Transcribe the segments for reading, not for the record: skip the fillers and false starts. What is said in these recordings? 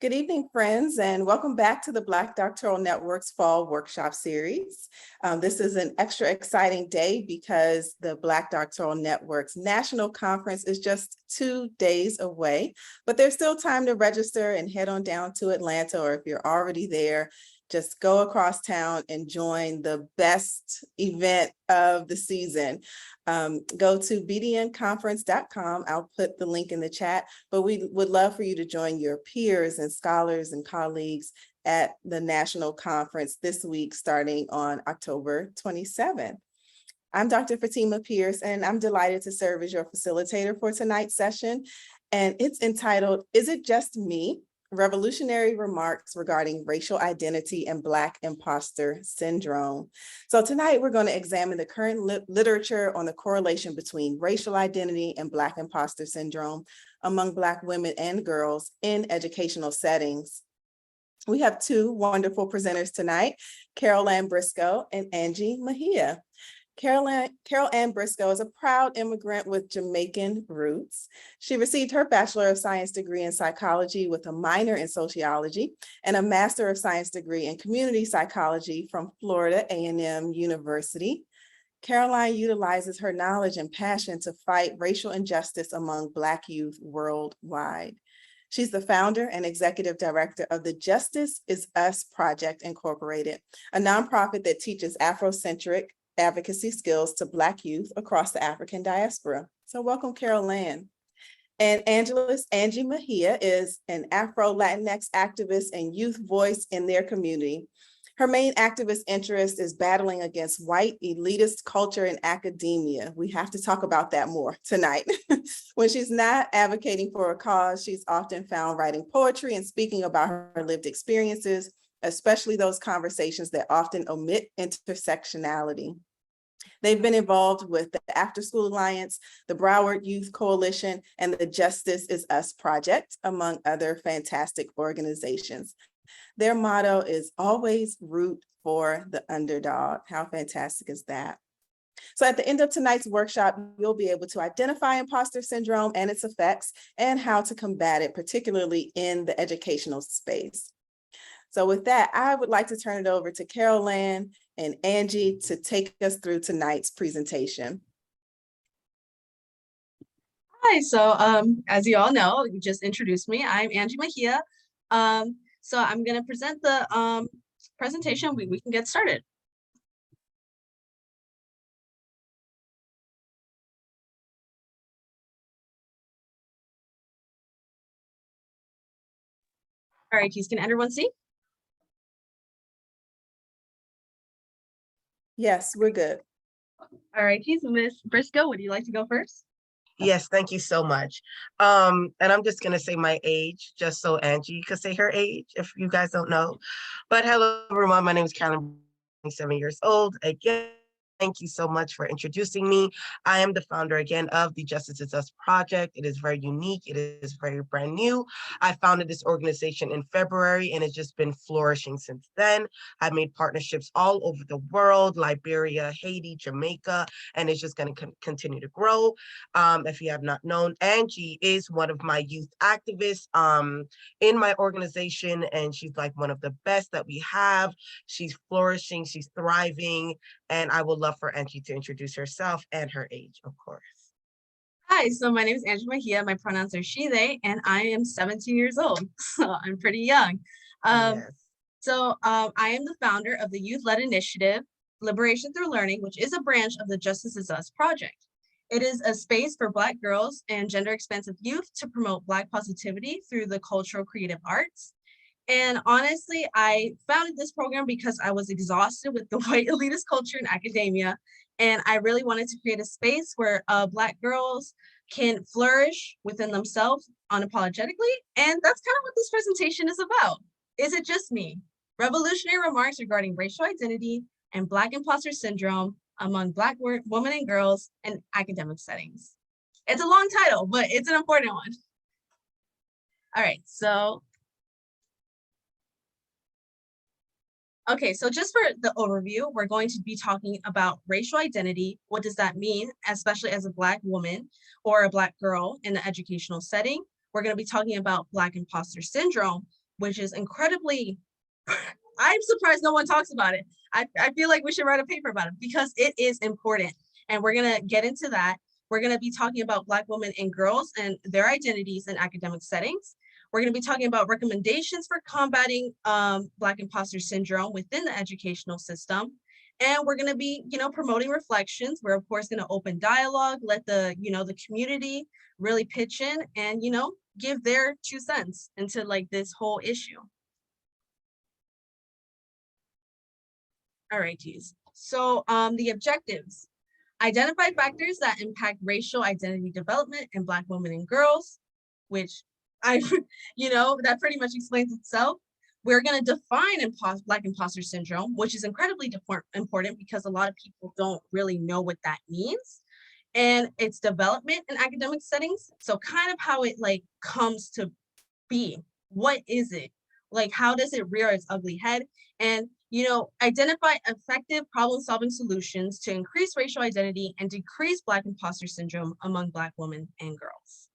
Good evening, friends, and welcome back to the Black Doctoral Network's Fall Workshop Series. This is an extra exciting day because the Black Doctoral Network's National Conference is just 2 days away, but there's still time to register and head on down to Atlanta, or if you're already there, just go across town and join the best event of the season. Go to bdnconference.com. I'll put the link in the chat, but we would love for you to join your peers and scholars and colleagues at the national conference this week, starting on October 27th. I'm Dr. Fatima Pierce, and I'm delighted to serve as your facilitator for tonight's session. And it's entitled, Is It Just Me? Revolutionary Remarks Regarding Racial Identity and Black Imposter Syndrome. So tonight we're going to examine the current literature on the correlation between racial identity and Black imposter syndrome among Black women and girls in educational settings. We have two wonderful presenters tonight, Carol Ann Briscoe and Angie Mejia. Carol Ann Briscoe is a proud immigrant with Jamaican roots. She received her Bachelor of Science degree in psychology with a minor in sociology and a Master of Science degree in community psychology from Florida A&M University. Caroline utilizes her knowledge and passion to fight racial injustice among Black youth worldwide. She's the founder and executive director of the Justice Is Us Project Incorporated, a nonprofit that teaches Afrocentric advocacy skills to Black youth across the African diaspora. So welcome, Carol Ann. And Angie Mejia is an Afro-Latinx activist and youth voice in their community. Her main activist interest is battling against white elitist culture in academia. We have to talk about that more tonight. When she's not advocating for a cause, she's often found writing poetry and speaking about her lived experiences, especially those conversations that often omit intersectionality. They've been involved with the After School Alliance, the Broward Youth Coalition, and the Justice Is Us Project, among other fantastic organizations. Their motto is always root for the underdog. How fantastic is that? So at the end of tonight's workshop, you'll be able to identify imposter syndrome and its effects and how to combat it, particularly in the educational space. So with that, I would like to turn it over to Carol Ann and Angie to take us through tonight's presentation. Hi, so as you all know, you just introduced me. I'm Angie Mejia. So I'm going to present the presentation. We can get started. All right, can everyone see? Yes, we're good. All right, Ms. Briscoe, would you like to go first? Yes, thank you so much. And I'm just going to say my age, just so Angie could say her age, if you guys don't know. But hello, everyone. My name is Carolyn, 27 years old. Again, thank you so much for introducing me. I am the founder again of the Justice Is Us Project. It is very unique. It is very brand new. I founded this organization in February and it's just been flourishing since then. I've made partnerships all over the world, Liberia, Haiti, Jamaica, and it's just going to continue to grow. If you have not known, Angie is one of my youth activists in my organization, and she's like one of the best that we have. She's flourishing, she's thriving, and I would love for Angie to introduce herself and her age, of course. Hi, so my name is Angie Mejia. My pronouns are she, they, and I am 17 years old, so I'm pretty young. Yes. So I am the founder of the youth-led initiative, Liberation Through Learning, which is a branch of the Justice Is Us Project. It is a space for Black girls and gender-expansive youth to promote Black positivity through the cultural creative arts. And honestly, I founded this program because I was exhausted with the white elitist culture in academia. And I really wanted to create a space where Black girls can flourish within themselves unapologetically. And that's kind of what this presentation is about. Is it just me? Revolutionary remarks regarding racial identity and Black imposter syndrome among Black women and girls in academic settings. It's a long title, but it's an important one. All right, so. Okay, so just for the overview, we're going to be talking about racial identity. What does that mean, especially as a Black woman or a Black girl in an educational setting? We're going to be talking about Black imposter syndrome, which is incredibly, I'm surprised no one talks about it. I feel like we should write a paper about it because it is important. And we're gonna get into that. We're gonna be talking about Black women and girls and their identities in academic settings. We're gonna be talking about recommendations for combating Black imposter syndrome within the educational system. And we're gonna be, promoting reflections. We're of course gonna open dialogue, let the community really pitch in and, give their 2 cents into like this whole issue. All right, geez. So the objectives: identify factors that impact racial identity development in Black women and girls, which that pretty much explains itself. We're going to define Black imposter syndrome, which is incredibly important because a lot of people don't really know what that means, and its development in academic settings. So kind of how it like comes to be. What is it? Like, how does it rear its ugly head? And, identify effective problem-solving solutions to increase racial identity and decrease Black imposter syndrome among Black women and girls.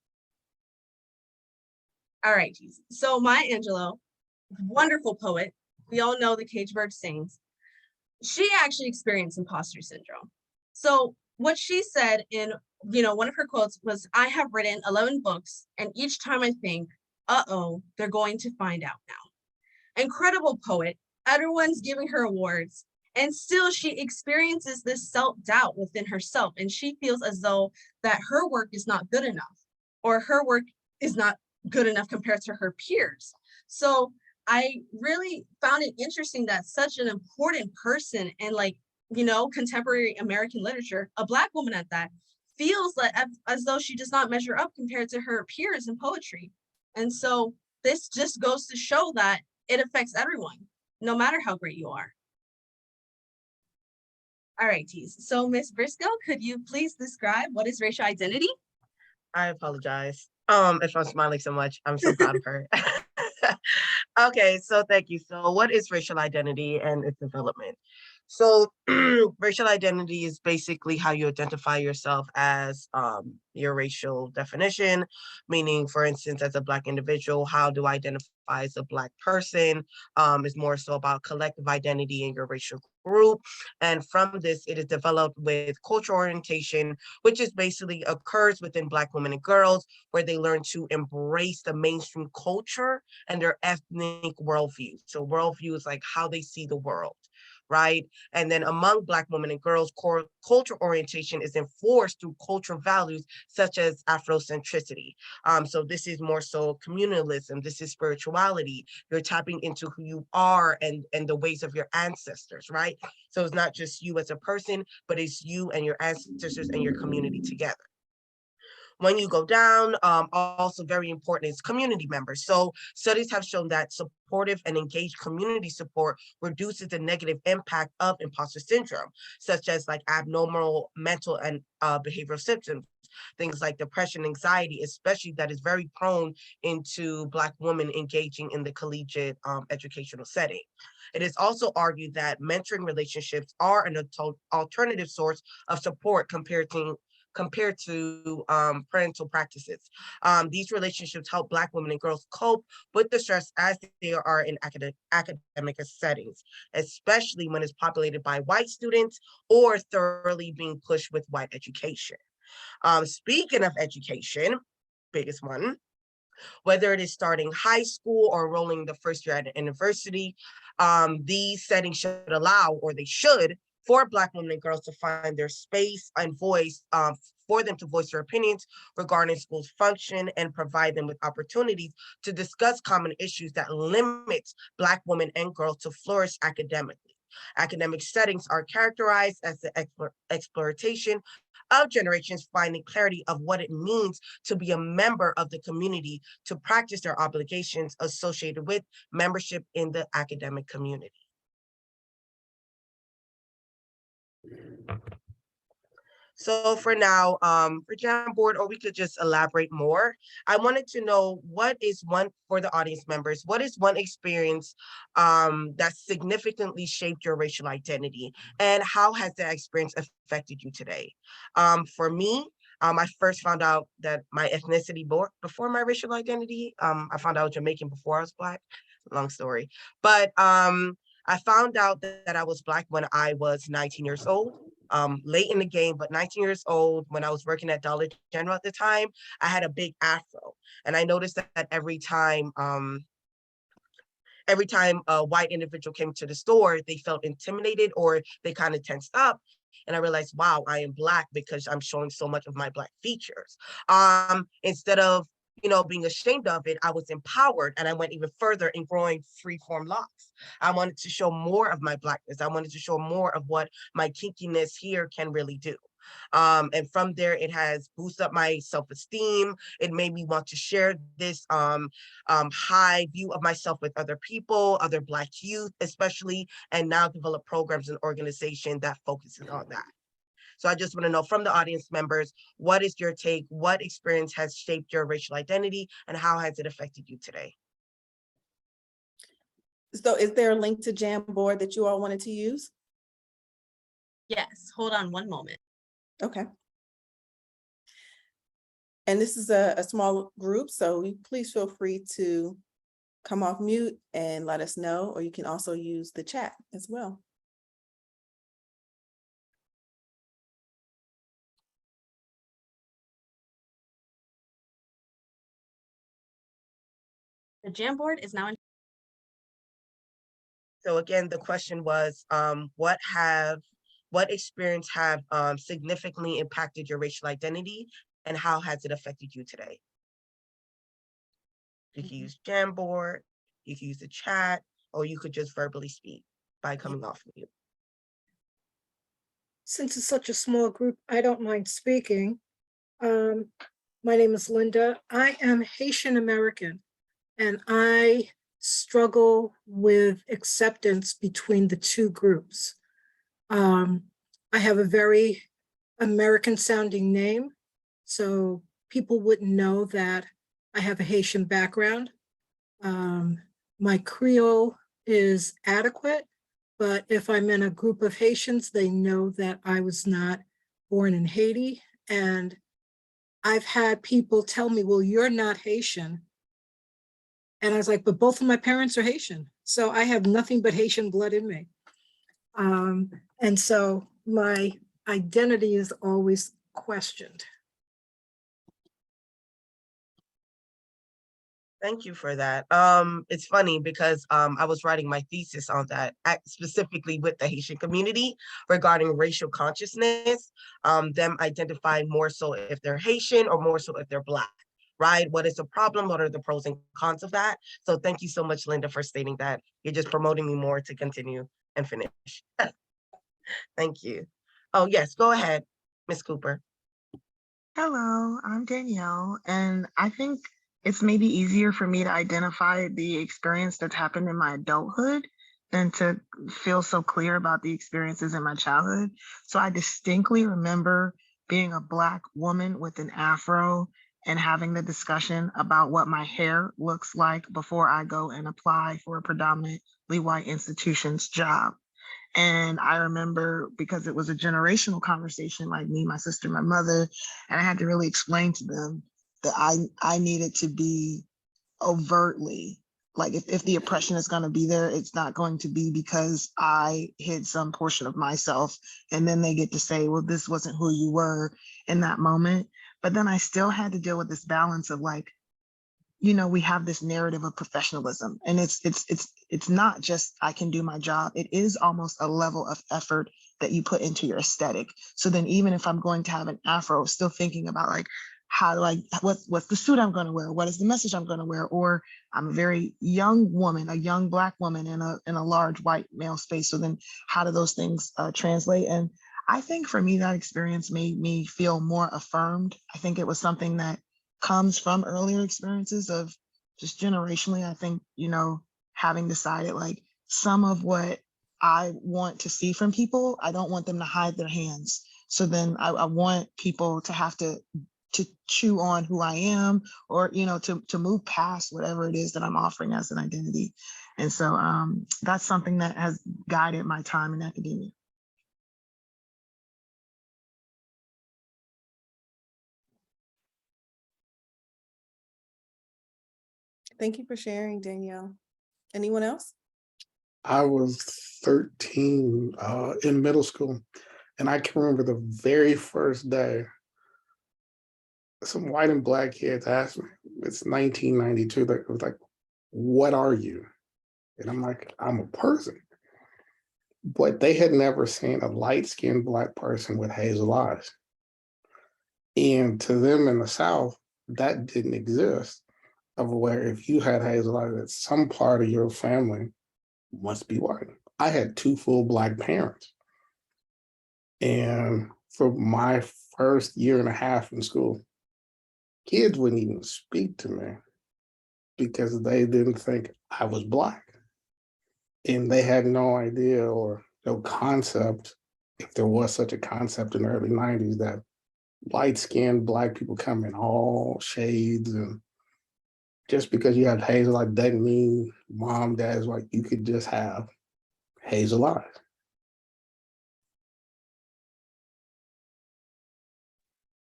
All right, geez. So Maya Angelou, wonderful poet. We all know the Cage Bird sings. She actually experienced imposter syndrome. So what she said in, one of her quotes was, "I have written 11 books, and each time I think, uh-oh, they're going to find out now." Incredible poet. Everyone's giving her awards. And still she experiences this self-doubt within herself. And she feels as though that her work is not good enough, or her work is not good enough compared to her peers. So I really found it interesting that such an important person in contemporary American literature, a Black woman at that, feels like as though she does not measure up compared to her peers in poetry. And so this just goes to show that it affects everyone, no matter how great you are. All right, tease. So Ms. Briscoe, could you please describe what is racial identity? I apologize if I'm smiling so much. I'm so proud of her. Okay, so thank you. So what is racial identity and its development? So racial identity is basically how you identify yourself as your racial definition, meaning, for instance, as a Black individual, how do I identify as a Black person? Is more so about collective identity in your racial group. And from this, it is developed with cultural orientation, which is basically occurs within Black women and girls, where they learn to embrace the mainstream culture and their ethnic worldview. So worldview is like how they see the world, right? And then among Black women and girls, cultural orientation is enforced through cultural values such as Afrocentricity. So this is more so communalism. This is spirituality. You're tapping into who you are and the ways of your ancestors, right? So it's not just you as a person, but it's you and your ancestors and your community together. When you go down, also very important is community members. So studies have shown that supportive and engaged community support reduces the negative impact of imposter syndrome, such as like abnormal mental and behavioral symptoms, things like depression, anxiety, especially that is very prone into Black women engaging in the collegiate educational setting. It is also argued that mentoring relationships are an alternative source of support compared to parental practices. These relationships help Black women and girls cope with the stress as they are in academic settings, especially when it's populated by white students or thoroughly being pushed with white education. Speaking of education, biggest one, whether it is starting high school or enrolling the first year at a university, these settings should allow, or they should, for Black women and girls to find their space and voice, for them to voice their opinions regarding school's function and provide them with opportunities to discuss common issues that limit Black women and girls to flourish academically. Academic settings are characterized as the exploitation of generations finding clarity of what it means to be a member of the community, to practice their obligations associated with membership in the academic community. So for now, for Jamboard, or we could just elaborate more, I wanted to know for the audience members, what is one experience that significantly shaped your racial identity, and how has that experience affected you today? For me, I first found out that my ethnicity before my racial identity. I found out I was Jamaican before I was Black. Long story. But I found out that I was Black when I was 19 years old. Late in the game, but 19 years old, when I was working at Dollar General at the time, I had a big afro. And I noticed that every time a white individual came to the store, they felt intimidated or they kind of tensed up. And I realized, wow, I am Black because I'm showing so much of my Black features. Instead of, being ashamed of it, I was empowered, and I went even further in growing free-form locks. I wanted to show more of my Blackness. I wanted to show more of what my kinkiness here can really do. And from there, it has boosted up my self-esteem. It made me want to share this high view of myself with other people, other Black youth, especially, and now develop programs and organization that focuses on that. So I just want to know from the audience members, what is your take? What experience has shaped your racial identity, and how has it affected you today? So is there a link to Jamboard that you all wanted to use? Yes, hold on one moment. Okay. And this is a small group, so please feel free to come off mute and let us know, or you can also use the chat as well. The Jamboard is now in. So again, the question was, what experience have significantly impacted your racial identity, and how has it affected you today? You can use Jamboard, you can use the chat, or you could just verbally speak by coming off mute. Since it's such a small group, I don't mind speaking. My name is Linda. I am Haitian American, and I struggle with acceptance between the two groups. I have a very American sounding name, so people wouldn't know that I have a Haitian background. My Creole is adequate, but if I'm in a group of Haitians, they know that I was not born in Haiti. And I've had people tell me, well, you're not Haitian. And I was like, but both of my parents are Haitian. So I have nothing but Haitian blood in me. And so my identity is always questioned. Thank you for that. It's funny because I was writing my thesis on that, specifically with the Haitian community regarding racial consciousness, them identifying more so if they're Haitian or more so if they're Black, right? What is the problem? What are the pros and cons of that? So thank you so much, Linda, for stating that. You're just promoting me more to continue and finish. Thank you. Oh, yes, go ahead, Ms. Cooper. Hello, I'm Danielle, and I think it's maybe easier for me to identify the experience that's happened in my adulthood than to feel so clear about the experiences in my childhood. So I distinctly remember being a Black woman with an afro and having the discussion about what my hair looks like before I go and apply for a predominantly white institution's job. And I remember, because it was a generational conversation, like me, my sister, my mother, and I had to really explain to them that I needed to be overtly, like if the oppression is going to be there, it's not going to be because I hid some portion of myself and then they get to say, well, this wasn't who you were in that moment. But then I still had to deal with this balance of like, we have this narrative of professionalism, and it's not just I can do my job. It is almost a level of effort that you put into your aesthetic. So then even if I'm going to have an afro, still thinking about like, how do what's the suit I'm going to wear? What is the message I'm going to wear? Or I'm a very young woman, a young Black woman in a large white male space. So then how do those things translate? And I think for me, that experience made me feel more affirmed. I think it was something that comes from earlier experiences of just generationally. I think, having decided like some of what I want to see from people, I don't want them to hide their hands. So then I want people to have to chew on who I am, or, to move past whatever it is that I'm offering as an identity. And so that's something that has guided my time in academia. Thank you for sharing, Danielle. Anyone else? I was 13 in middle school, and I can remember the very first day, some white and black kids asked me, it's 1992, it was like, what are you? And I'm like, I'm a person. But they had never seen a light-skinned black person with hazel eyes. And to them in the South, that didn't exist, of where if you had hazel eyes, that some part of your family must be white. I had two full black parents. And for my first year and a half in school, kids wouldn't even speak to me because they didn't think I was black. And they had no idea or no concept, if there was such a concept in the early 90s, that light-skinned black people come in all shades, and just because you have hazel eyes doesn't mean mom, dad's white. You could just have hazel eyes.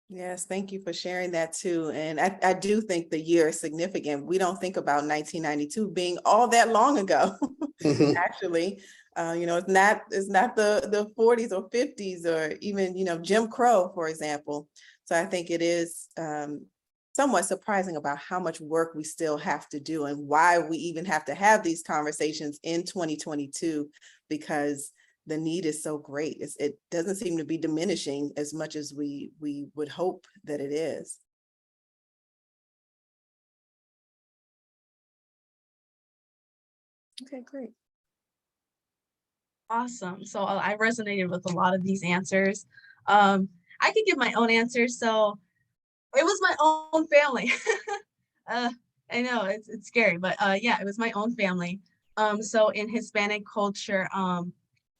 Yes, thank you for sharing that too. And I do think the year is significant. We don't think about 1992 being all that long ago, actually. It's not the 40s or 50s or even, Jim Crow, for example. So I think it is somewhat surprising about how much work we still have to do and why we even have to have these conversations in 2022, because the need is so great. It doesn't seem to be diminishing as much as we would hope that it is. Okay, great. Awesome. So I resonated with a lot of these answers. I could give my own answers. So it was my own family. I know it's scary, but yeah, it was my own family. So in Hispanic culture,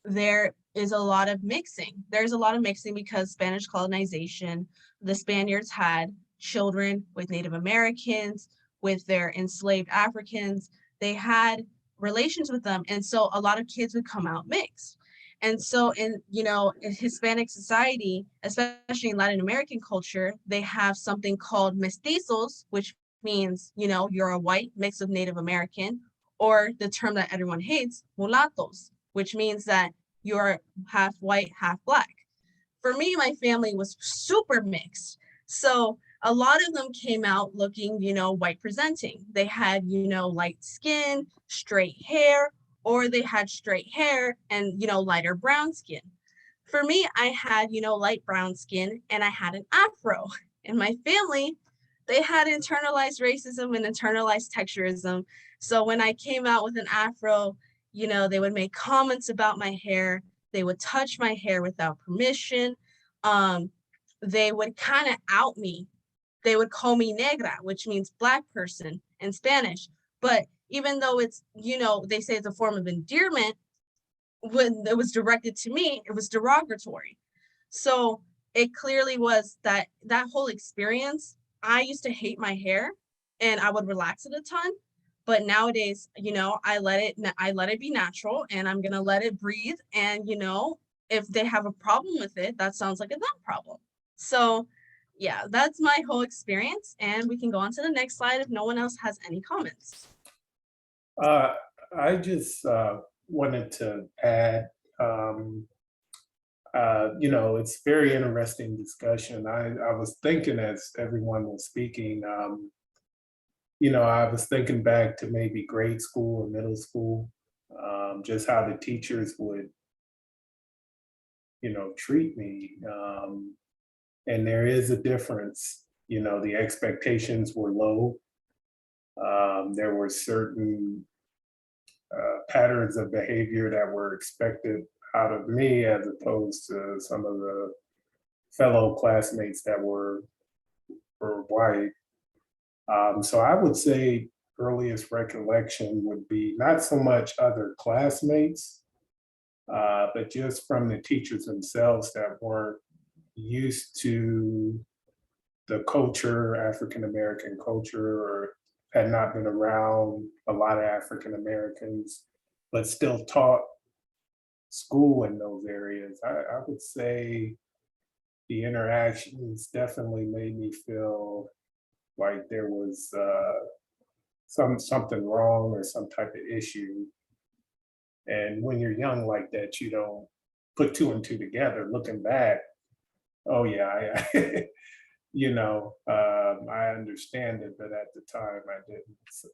there is a lot of mixing. There's a lot of mixing because Spanish colonization, the Spaniards had children with Native Americans, with their enslaved Africans. They had relations with them. And so a lot of kids would come out mixed. And so in Hispanic society, especially in Latin American culture, they have something called mestizos, which means, you're a white mixed with Native American, or the term that everyone hates, mulattos, which means that you're half white, half black. For me, my family was super mixed. So a lot of them came out looking, white presenting. They had, light skin, straight hair, or they had straight hair and, lighter brown skin. For me, I had, light brown skin and I had an afro. In my family, they had internalized racism and internalized texturism. So when I came out with an afro, they would make comments about my hair. They would touch my hair without permission. They would kind of out me. They would call me negra, which means black person in Spanish. But even though it's, they say it's a form of endearment, when it was directed to me, it was derogatory. So it clearly was that whole experience. I used to hate my hair and I would relax it a ton. But nowadays, I let it be natural and I'm going to let it breathe. And, if they have a problem with it, that sounds like a them problem. So yeah, that's my whole experience. And we can go on to the next slide if no one else has any comments. I just wanted to add, it's very interesting discussion. I was thinking as everyone was speaking, I was thinking back to maybe grade school or middle school, just how the teachers would, treat me. And there is a difference, the expectations were low. There were certain patterns of behavior that were expected out of me as opposed to some of the fellow classmates that were white. So I would say earliest recollection would be not so much other classmates, but just from the teachers themselves that weren't used to the culture, African American culture, or had not been around a lot of African Americans, but still taught school in those areas. I would say the interactions definitely made me feel like there was something wrong or some type of issue. And when you're young like that, you don't put two and two together. Looking back, oh yeah, I understand it, but at the time I didn't. So.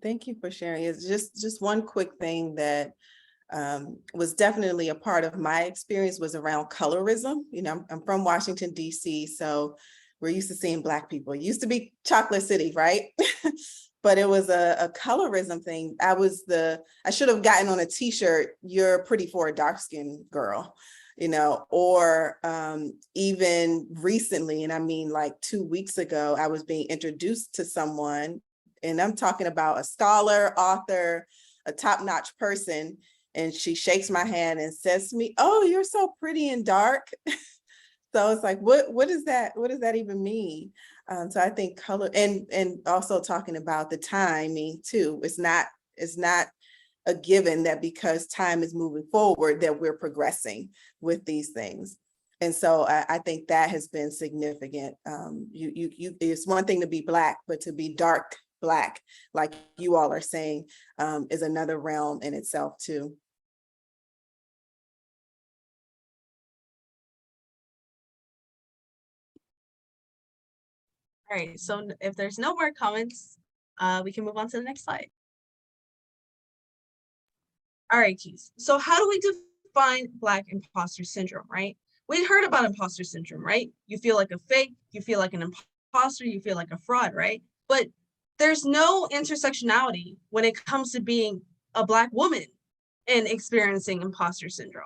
Thank you for sharing. It's just one quick thing that was definitely a part of my experience was around colorism. You know, I'm from Washington, D.C., so we're used to seeing Black people. It used to be Chocolate City, right? But it was a colorism thing. I should have gotten on a t-shirt, "You're pretty for a dark-skinned girl," you know, or even recently, and I mean like 2 weeks ago, I was being introduced to someone, and I'm talking about a scholar, author, a top-notch person, and she shakes my hand and says to me, "Oh, you're so pretty and dark." So it's like, what does that even mean? So I think color and also talking about the timing too. It's not a given that because time is moving forward that we're progressing with these things. And so I think that has been significant. It's one thing to be Black, but to be dark Black, like you all are saying, is another realm in itself too. All right, so if there's no more comments, we can move on to the next slide. All right, Keys. So how do we define Black imposter syndrome, right? We heard about imposter syndrome, right? You feel like a fake, you feel like an imposter, you feel like a fraud, right? But there's no intersectionality when it comes to being a Black woman and experiencing imposter syndrome.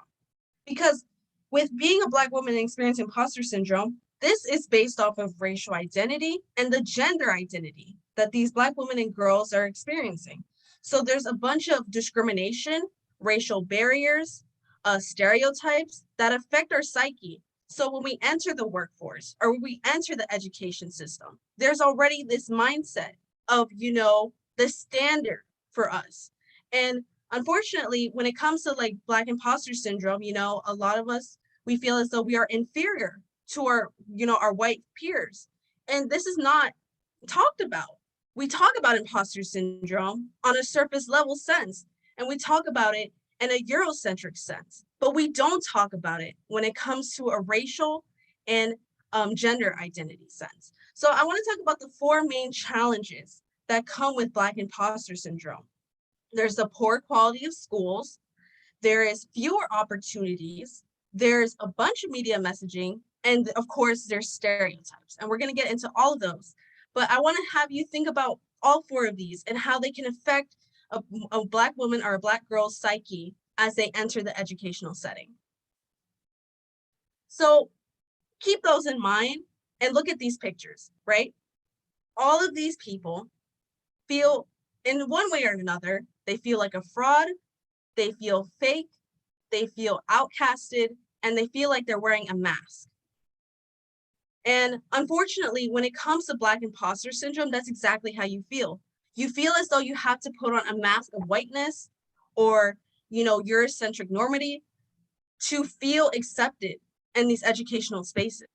Because with being a Black woman and experiencing imposter syndrome, this is based off of racial identity and the gender identity that these Black women and girls are experiencing. So there's a bunch of discrimination, racial barriers, stereotypes that affect our psyche. So when we enter the workforce or when we enter the education system, there's already this mindset of, the standard for us. And unfortunately, when it comes to like Black imposter syndrome, a lot of us, we feel as though we are inferior to our, our white peers. And this is not talked about. We talk about imposter syndrome on a surface level sense, and we talk about it in a Eurocentric sense, but we don't talk about it when it comes to a racial and gender identity sense. So I want to talk about the 4 main challenges that come with Black imposter syndrome. There's the poor quality of schools, there is fewer opportunities, there's a bunch of media messaging, and of course there's stereotypes. And we're going to get into all of those. But I want to have you think about all 4 of these and how they can affect a Black woman or a Black girl's psyche as they enter the educational setting. So keep those in mind and look at these pictures, right? All of these people feel in one way or another, they feel like a fraud, they feel fake, they feel outcasted, and they feel like they're wearing a mask. And unfortunately, when it comes to Black imposter syndrome, that's exactly how you feel. You feel as though you have to put on a mask of whiteness or, Eurocentric normity to feel accepted in these educational spaces.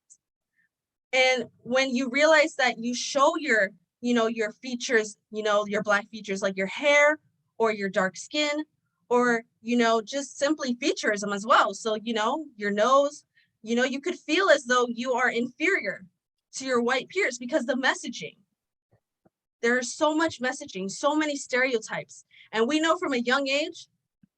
And when you realize that you show your features, your Black features, like your hair or your dark skin, or, just simply featureism as well. So, your nose, you could feel as though you are inferior to your white peers because the messaging. There's so much messaging, so many stereotypes. And we know from a young age,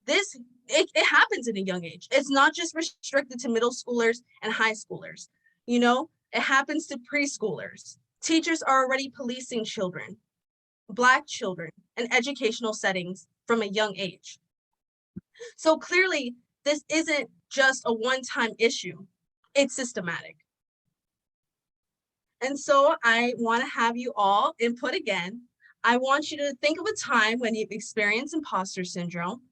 it happens in a young age. It's not just restricted to middle schoolers and high schoolers. It happens to preschoolers. Teachers are already policing children, Black children, in educational settings from a young age. So clearly, this isn't just a one-time issue. It's systematic. And so I want to have you all input again. I want you to think of a time when you've experienced imposter syndrome.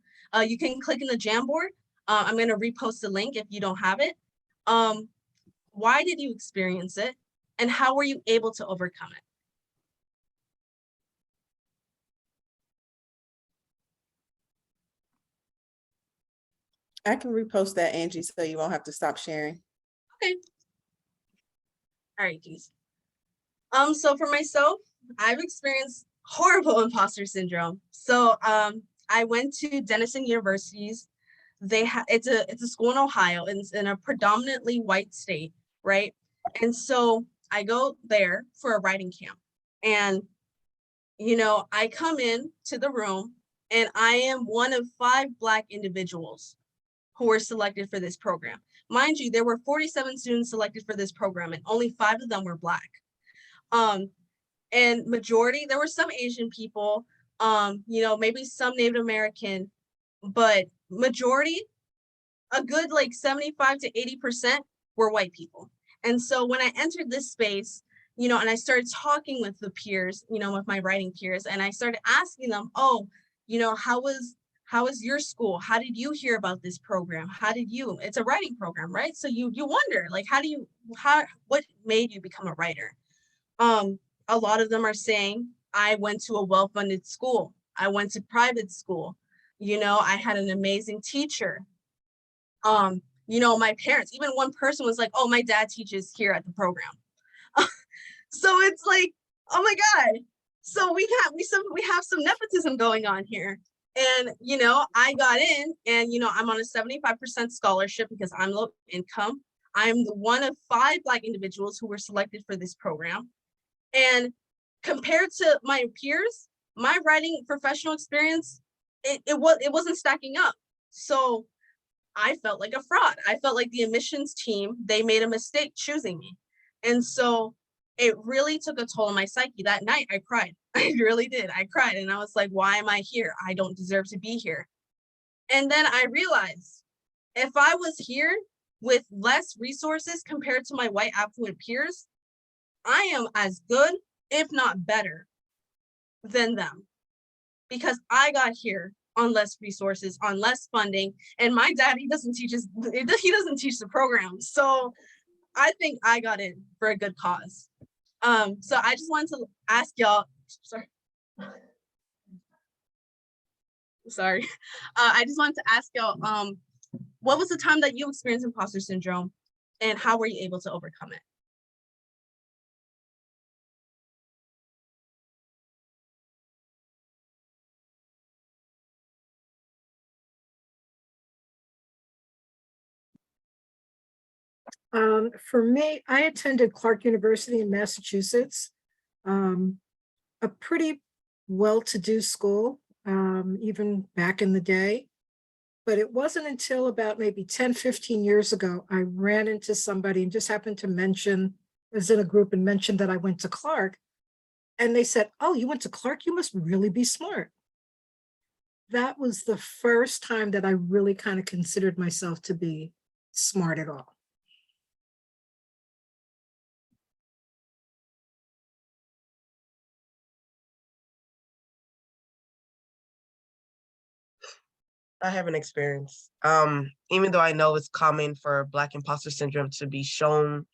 You can click in the Jamboard. I'm going to repost the link if you don't have it. Why did you experience it? And how were you able to overcome it? I can repost that, Angie, so you won't have to stop sharing. Okay. All right, Keys. So for myself, I've experienced horrible imposter syndrome. So I went to Denison University's. It's a school in Ohio, and it's in a predominantly white state, right? And so I go there for a writing camp, and I come in to the room, and I am one of 5 Black individuals who were selected for this program. Mind you, there were 47 students selected for this program, and only 5 of them were Black. And majority, there were some Asian people, maybe some Native American, but majority, a good like 75 to 80% were white people. And so when I entered this space, and I started talking with the peers, with my writing peers, and I started asking them, oh, how was your school? How did you hear about this program? It's a writing program, right? So you wonder, like, what made you become a writer? A lot of them are saying, I went to a well-funded school. I went to private school. I had an amazing teacher. My parents, even one person was like, oh, my dad teaches here at the program. So it's like, oh my God. So we have some nepotism going on here. And, I got in, and, I'm on a 75% scholarship because I'm low income. I'm one of 5 Black individuals who were selected for this program. And compared to my peers, my writing professional experience, it wasn't stacking up. So I felt like a fraud. I felt like the admissions team, they made a mistake choosing me. And so it really took a toll on my psyche. That night I cried. I really did. I cried, and I was like, why am I here? I don't deserve to be here. And then I realized, if I was here with less resources compared to my white affluent peers, I am as good, if not better, than them, because I got here on less resources, on less funding, and my dad, he doesn't teach the program. So I think I got in for a good cause. So I just wanted to ask y'all, sorry. I just wanted to ask y'all, what was the time that you experienced imposter syndrome, and how were you able to overcome it? For me, I attended Clark University in Massachusetts, a pretty well-to-do school, even back in the day. But it wasn't until about maybe 10, 15 years ago, I ran into somebody and just happened to mention, I was in a group and mentioned that I went to Clark. And they said, oh, you went to Clark? You must really be smart. That was the first time that I really kind of considered myself to be smart at all. I haven't experienced. Even though I know it's common for Black imposter syndrome to be shown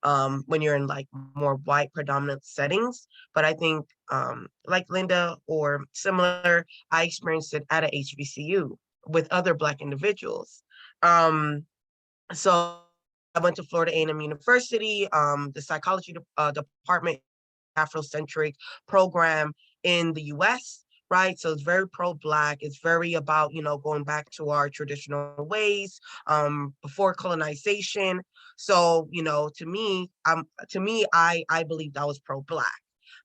when you're in like more white predominant settings. But I think like Linda or similar, I experienced it at a HBCU with other Black individuals. So I went to Florida A&M University, the psychology department, Afrocentric program in the US, right? So it's very pro-Black. It's very about, going back to our traditional ways before colonization. So, to me, I believed I was pro-Black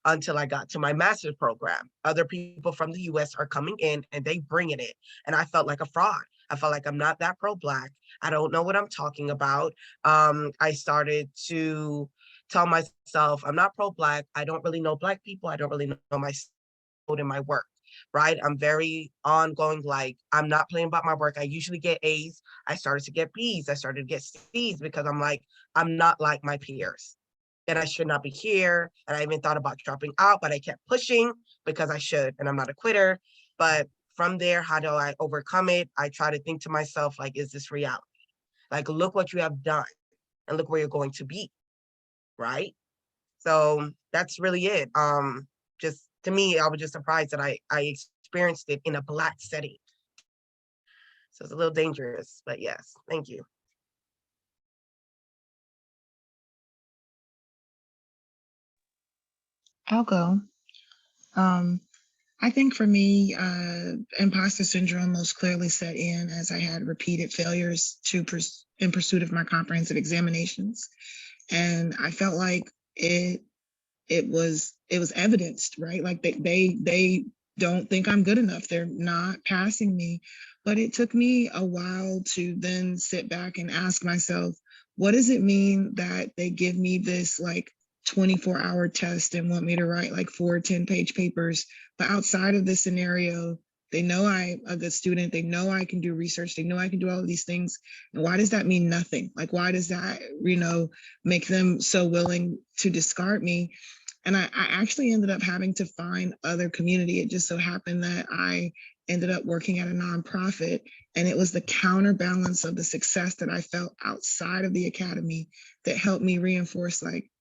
until I got to my master's program. Other people from the US are coming in and they bringing it. And I felt like a fraud. I felt like I'm not that pro-Black. I don't know what I'm talking about. I started to tell myself, I'm not pro-Black. I don't really know Black people. I don't really know my in my work, right? I'm very ongoing, like I'm not playing about my work. I usually get A's. I started to get B's. I started to get C's because I'm like, I'm not like my peers and I should not be here. And I even thought about dropping out, but I kept pushing because I should, and I'm not a quitter. But from there, how do I overcome it? I try to think to myself, like, is this reality? Like, look what you have done and look where you're going to be, right? So that's really it. Just to me, I was just surprised that I experienced it in a Black setting. So it's a little dangerous, but yes, thank you. I'll go. Um, I think for me, imposter syndrome most clearly set in as I had repeated failures in pursuit of my comprehensive examinations, and I felt like it was evidenced, right? Like they don't think I'm good enough. They're not passing me. But it took me a while to then sit back and ask myself, what does it mean that they give me this like 24-hour test and want me to write like 4 10-page papers? But outside of this scenario, they know I'm a good student. They know I can do research. They know I can do all of these things. And why does that mean nothing? Like, why does that, make them so willing to discard me? And I actually ended up having to find other community. It just so happened that I ended up working at a nonprofit, and it was the counterbalance of the success that I felt outside of the academy that helped me reinforce, like,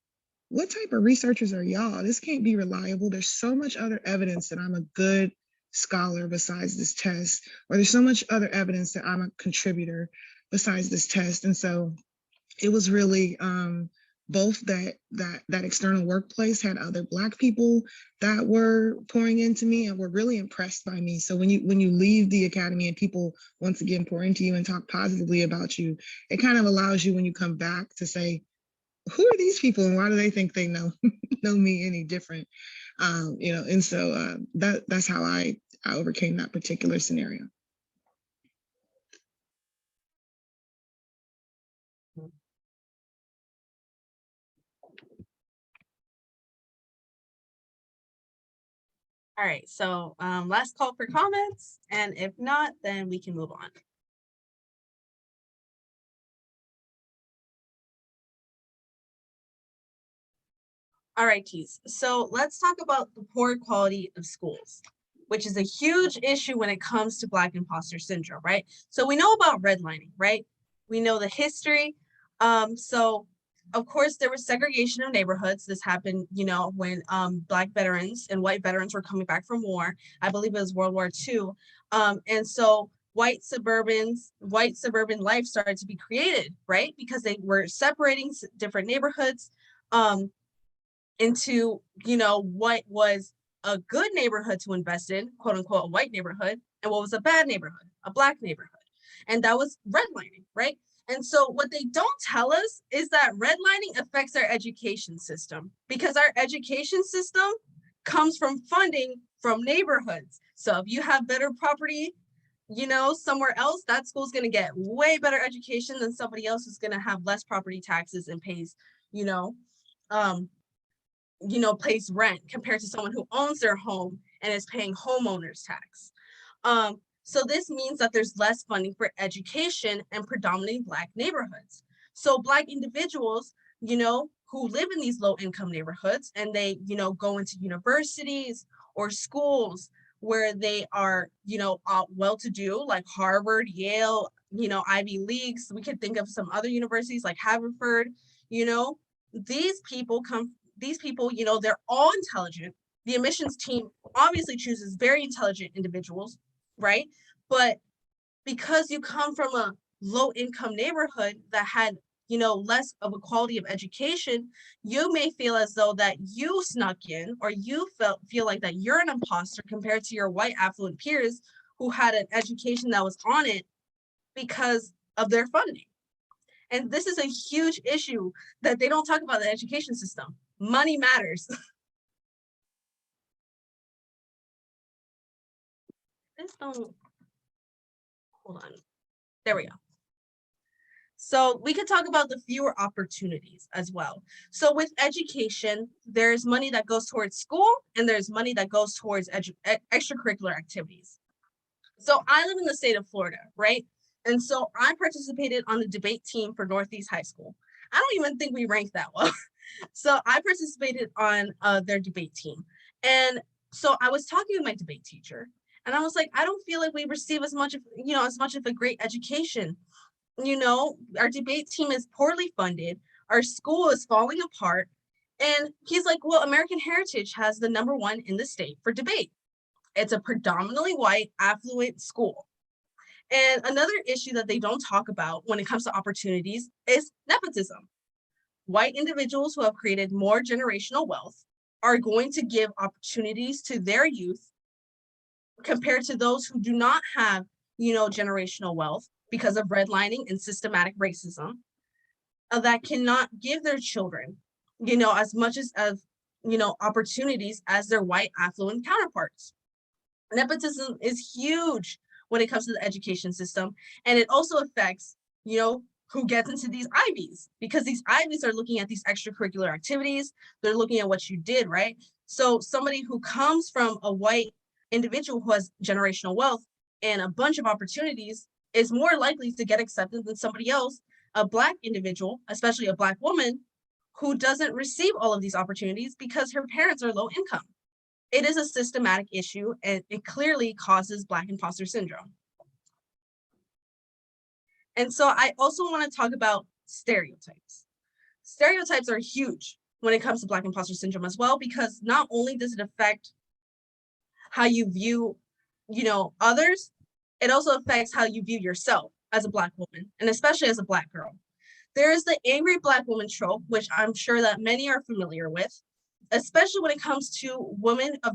what type of researchers are y'all? This can't be reliable. There's so much other evidence that I'm a good scholar besides this test, or there's so much other evidence that I'm a contributor besides this test. And so it was really both that external workplace had other Black people that were pouring into me and were really impressed by me. So when you leave the academy and people once again pour into you and talk positively about you, it kind of allows you when you come back to say, who are these people and why do they think they know know me any different? And so that's how I overcame that particular scenario. All right, so last call for comments, and if not, then we can move on. All right, Tees. So let's talk about the poor quality of schools, which is a huge issue when it comes to Black imposter syndrome, right? So we know about redlining, right? We know the history. So of course there was segregation of neighborhoods. This happened, when Black veterans and white veterans were coming back from war. I believe it was World War II. And so white suburban life started to be created, right? Because they were separating different neighborhoods into, what was a good neighborhood to invest in, quote unquote, a white neighborhood, and what was a bad neighborhood, a Black neighborhood. And that was redlining, right? And so what they don't tell us is that redlining affects our education system, because our education system comes from funding from neighborhoods. So if you have better property, somewhere else, that school's going to get way better education than somebody else who's going to have less property taxes and pays, pays rent compared to someone who owns their home and is paying homeowners tax. So this means that there's less funding for education in predominantly Black neighborhoods. So Black individuals, who live in these low income neighborhoods and they, go into universities or schools where they are, well-to-do, like Harvard, Yale, Ivy Leagues. We could think of some other universities like Haverford. These people, they're all intelligent. The admissions team obviously chooses very intelligent individuals, right? But because you come from a low income neighborhood that had, less of a quality of education, you may feel as though that you snuck in, or you feel like that you're an imposter compared to your white affluent peers who had an education that was on it because of their funding. And this is a huge issue that they don't talk about in the education system. Money matters. Hold on. There we go. So we could talk about the fewer opportunities as well. So with education, there's money that goes towards school and there's money that goes towards extracurricular activities. So I live in the state of Florida, right? And so I participated on the debate team for Northeast High School. I don't even think we ranked that well. So I participated on their debate team. And so I was talking to my debate teacher and I was like, I don't feel like we receive as much of a great education. Our debate team is poorly funded. Our school is falling apart. And he's like, well, American Heritage has the #1 in the state for debate. It's a predominantly white, affluent school. And another issue that they don't talk about when it comes to opportunities is nepotism. White individuals who have created more generational wealth are going to give opportunities to their youth compared to those who do not have, generational wealth because of redlining and systematic racism, that cannot give their children, as much as opportunities as their white affluent counterparts. Nepotism is huge when it comes to the education system, and it also affects, who gets into these Ivies, because these Ivies are looking at these extracurricular activities. They're looking at what you did, right? So somebody who comes from a white individual who has generational wealth and a bunch of opportunities is more likely to get accepted than somebody else, a Black individual, especially a Black woman, who doesn't receive all of these opportunities because her parents are low income. It is a systematic issue, and it clearly causes Black imposter syndrome. And so I also want to talk about stereotypes. Stereotypes are huge when it comes to Black imposter syndrome as well, because not only does it affect how you view, others, it also affects how you view yourself as a Black woman, and especially as a Black girl. There is the angry Black woman trope, which I'm sure that many are familiar with, especially when it comes to women of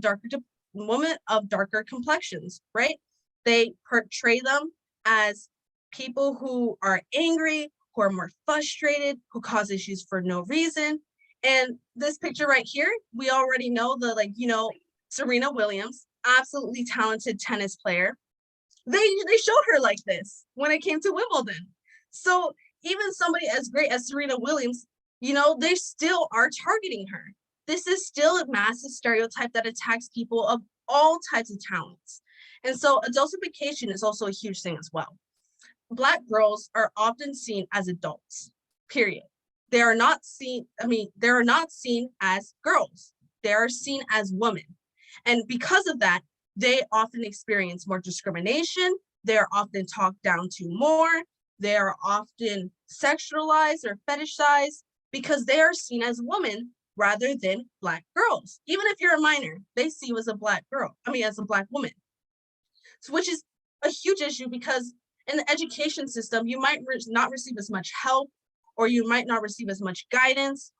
darker complexions, right? They portray them as people who are angry, who are more frustrated, who cause issues for no reason. And this picture right here, we already know Serena Williams, absolutely talented tennis player. They showed her like this when it came to Wimbledon. So even somebody as great as Serena Williams, they still are targeting her. This is still a massive stereotype that attacks people of all types of talents. And so adultification is also a huge thing as well. Black girls are often seen as adults, period. They are not seen as girls. They are seen as women. And because of that, they often experience more discrimination. They are often talked down to more. They are often sexualized or fetishized because they are seen as women rather than Black girls. Even if you're a minor, they see you as a Black girl, as a Black woman. So, which is a huge issue, because in the education system, you might not receive as much help, or you might not receive as much guidance,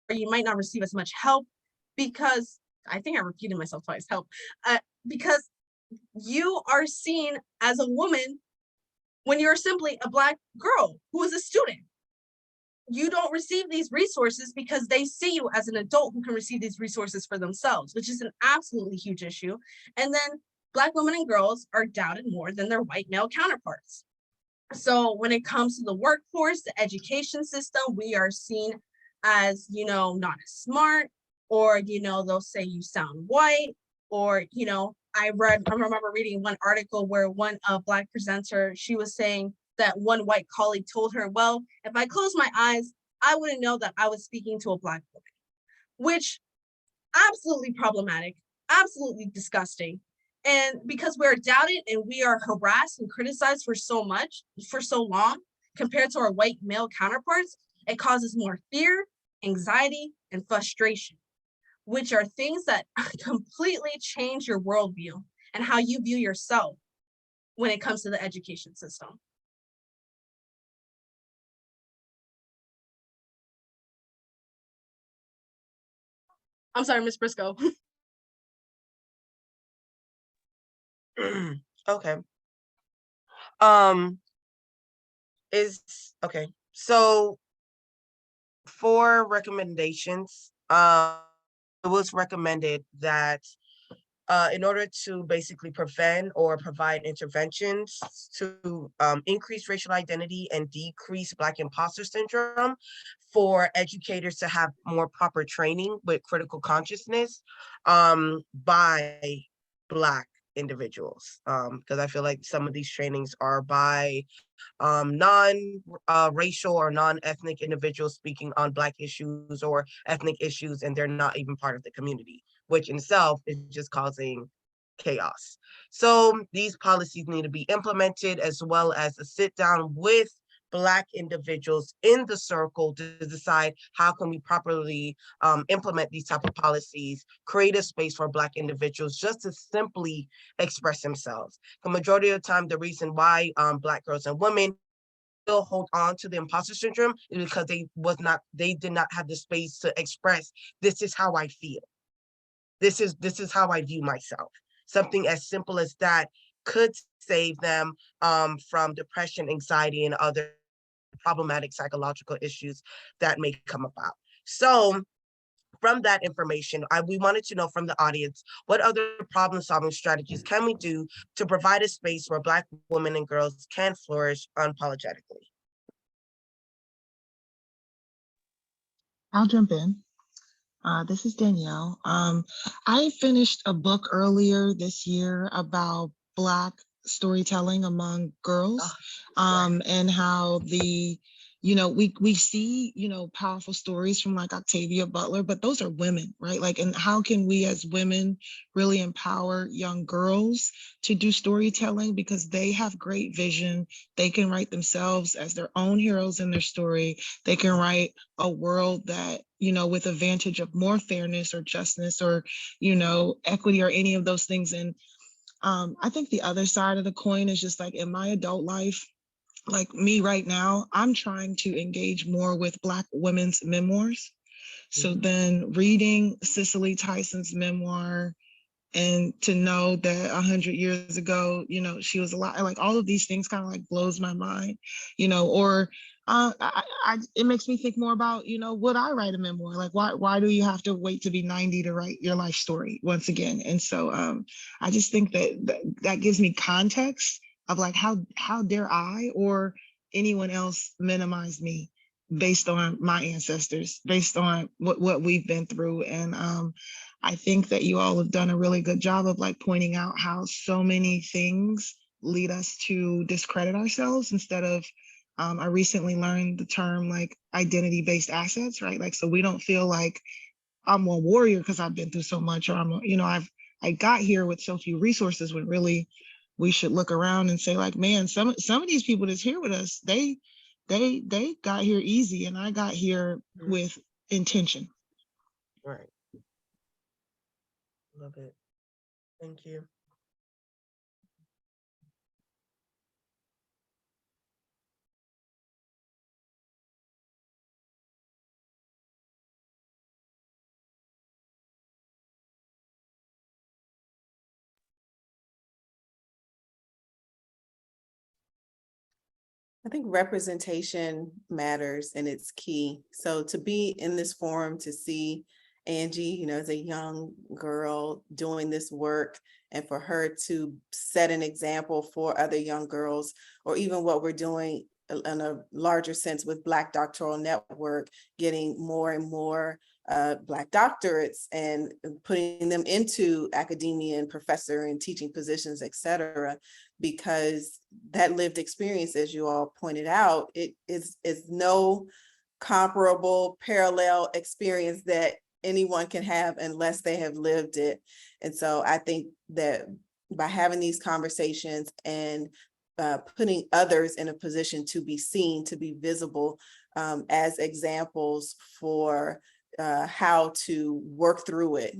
or you might not receive as much help because, I think I repeated myself twice, because you are seen as a woman when you're simply a Black girl who is a student. You don't receive these resources because they see you as an adult who can receive these resources for themselves, which is an absolutely huge issue. And then Black women and girls are doubted more than their white male counterparts. So when it comes to the workforce, the education system, we are seen as, not as smart, or, they'll say you sound white, or, I remember reading one article where one Black presenter, she was saying that one white colleague told her, well, if I close my eyes, I wouldn't know that I was speaking to a Black woman, which absolutely problematic, absolutely disgusting. And because we're doubted and we are harassed and criticized for so long, compared to our white male counterparts, it causes more fear, anxiety, and frustration, which are things that completely change your worldview and how you view yourself when it comes to the education system. I'm sorry, Ms. Briscoe. Okay. Okay. So for recommendations, it was recommended that in order to basically prevent or provide interventions to increase racial identity and decrease Black imposter syndrome, for educators to have more proper training with critical consciousness by Black individuals, because I feel like some of these trainings are by non-racial or non-ethnic individuals speaking on Black issues or ethnic issues, and they're not even part of the community, which in itself is just causing chaos. So these policies need to be implemented, as well as a sit down with Black individuals in the circle to decide how can we properly implement these type of policies, create a space for Black individuals just to simply express themselves. The majority of the time, the reason why Black girls and women still hold on to the imposter syndrome is because they did not have the space to express, this is how I feel. this is how I view myself. Something as simple as that could save them from depression, anxiety, and other problematic psychological issues that may come about. So from that information, we wanted to know from the audience, what other problem-solving strategies can we do to provide a space where Black women and girls can flourish unapologetically? I'll jump in. This is Danielle. I finished a book earlier this year about Black storytelling among girls, and how we see, powerful stories from like Octavia Butler, but those are women, right? Like, and how can we as women really empower young girls to do storytelling, because they have great vision. They can write themselves as their own heroes in their story. They can write a world that, with a vantage of more fairness or justness or, equity or any of those things. And I think the other side of the coin is just like in my adult life, like me right now, I'm trying to engage more with Black women's memoirs. So then reading Cicely Tyson's memoir, and to know that 100 years ago, she was alive, like all of these things kind of like blows my mind, or it makes me think more about, would I write a memoir? Like, why do you have to wait to be 90 to write your life story once again? And so I just think that gives me context of like, how dare I or anyone else minimize me based on my ancestors, based on what we've been through. And I think that you all have done a really good job of like pointing out how so many things lead us to discredit ourselves instead of, I recently learned the term like identity-based assets, right? Like, so we don't feel like I'm a warrior because I've been through so much, or I got here with so few resources, when really we should look around and say like, man, some of these people that's here with us, they got here easy, and I got here with intention. Right. Love it. Thank you. I think representation matters and it's key. So to be in this forum, to see Angie, as a young girl doing this work, and for her to set an example for other young girls, or even what we're doing in a larger sense with Black Doctoral Network, getting more and more Black doctorates and putting them into academia and professor and teaching positions, et cetera, because that lived experience, as you all pointed out, it is no comparable parallel experience that anyone can have unless they have lived it. And so I think that by having these conversations and putting others in a position to be seen, to be visible as examples for how to work through it,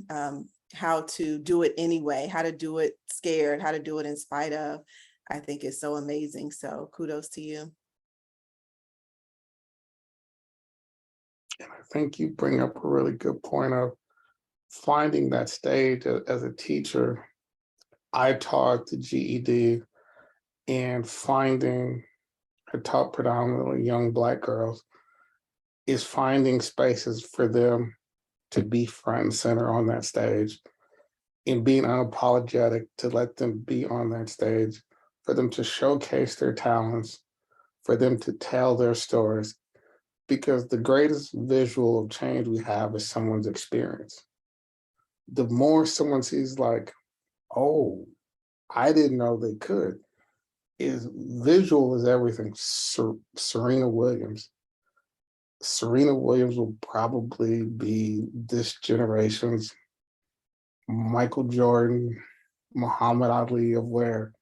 how to do it anyway, how to do it scared, how to do it in spite of, I think is so amazing. So kudos to you. And I think you bring up a really good point of finding that stage as a teacher. I taught the GED, and I taught predominantly young Black girls, is finding spaces for them to be front and center on that stage, and being unapologetic to let them be on that stage, for them to showcase their talents, for them to tell their stories, because the greatest visual of change we have is someone's experience. The more someone sees like, oh, I didn't know they could, is visual is everything. Serena Williams. Serena Williams will probably be this generation's Michael Jordan, Muhammad Ali, of where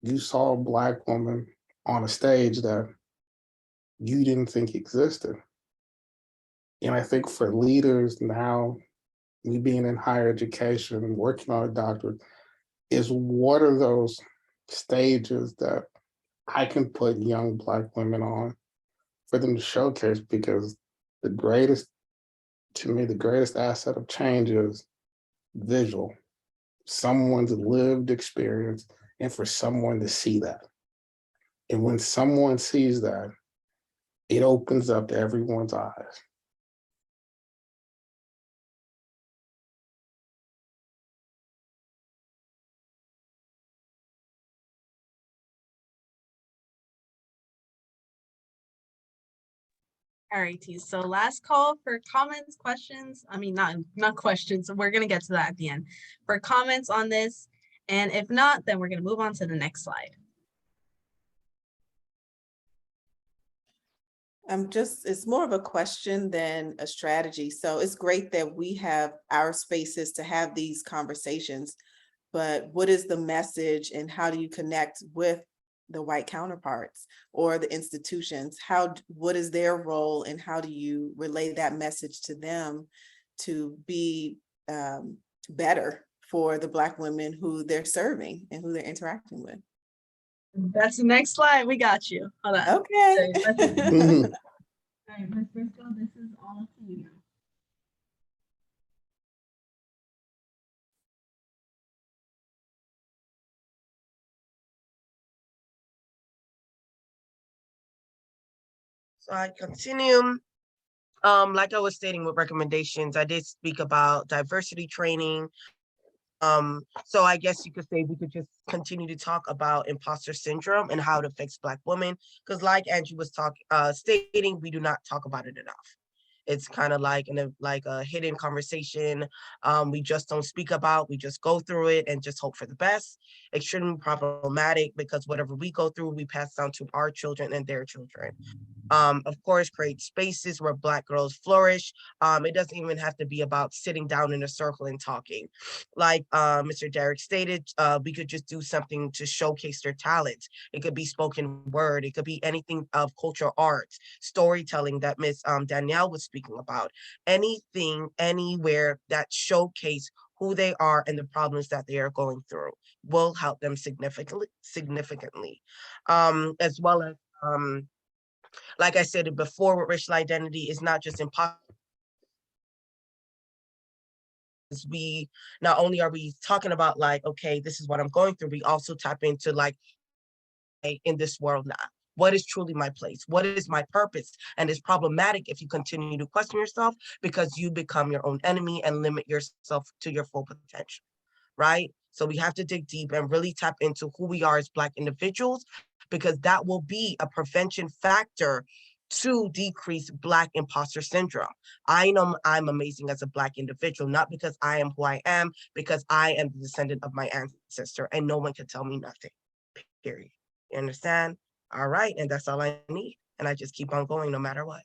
you saw a Black woman on a stage that you didn't think existed. And I think for leaders now, me being in higher education and working on a doctorate, is what are those stages that I can put young Black women on for them to showcase? Because to me, the greatest asset of change is visual, someone's lived experience, and for someone to see that. And when someone sees that, it opens up everyone's eyes. All right, T. So last call for comments, questions. I mean, not questions. We're gonna get to that at the end. For comments on this, and if not, then we're gonna move on to the next slide. It's more of a question than a strategy. So it's great that we have our spaces to have these conversations, but what is the message and how do you connect with the white counterparts or the institutions? What is their role and how do you relay that message to them to be better for the Black women who they're serving and who they're interacting with? That's the next slide. We got you. Hold on. Okay. All right, Ms. Briscoe, this is all up to you now. So I continue. Like I was stating with recommendations, I did speak about diversity training. So I guess you could say we could just continue to talk about imposter syndrome and how it affects Black women, because like Angie was stating, we do not talk about it enough. It's kind of like a hidden conversation. We just don't speak about, we just go through it and just hope for the best. Extremely problematic because whatever we go through, we pass down to our children and their children. Of course, create spaces where Black girls flourish. It doesn't even have to be about sitting down in a circle and talking. Like Mr. Derek stated, we could just do something to showcase their talents. It could be spoken word. It could be anything of cultural arts, storytelling that Miss Danielle was speaking about. Anything, anywhere that showcase who they are and the problems that they are going through will help them significantly. As well as like I said before, with racial identity is not just impossible. We not only are we talking about like, okay, this is what I'm going through, we also tap into like, in this world now, what is truly my place? What is my purpose? And it's problematic if you continue to question yourself because you become your own enemy and limit yourself to your full potential, right? So we have to dig deep and really tap into who we are as Black individuals, because that will be a prevention factor to decrease Black imposter syndrome. I know I'm amazing as a Black individual, not because I am who I am, because I am the descendant of my ancestor and no one can tell me nothing, period. You understand? All right, and that's all I need. And I just keep on going no matter what.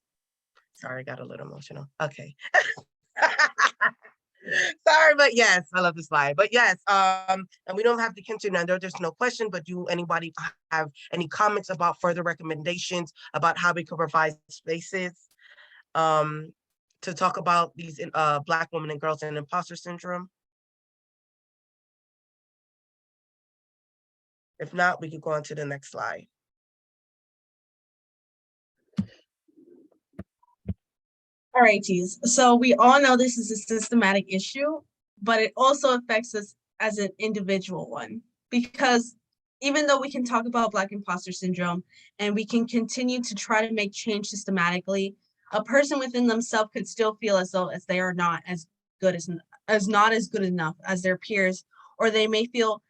Sorry, I got a little emotional. Okay. Sorry, but yes, I love this slide. But yes, and we don't have to continue. Now, there's no question, but do anybody have any comments about further recommendations about how we could provide spaces to talk about these Black women and girls and imposter syndrome? If not, we could go on to the next slide. All right, T's. So we all know this is a systematic issue, but it also affects us as an individual one, because even though we can talk about Black imposter syndrome and we can continue to try to make change systematically, a person within themselves could still feel as though they are not as good as good enough as their peers, or they may feel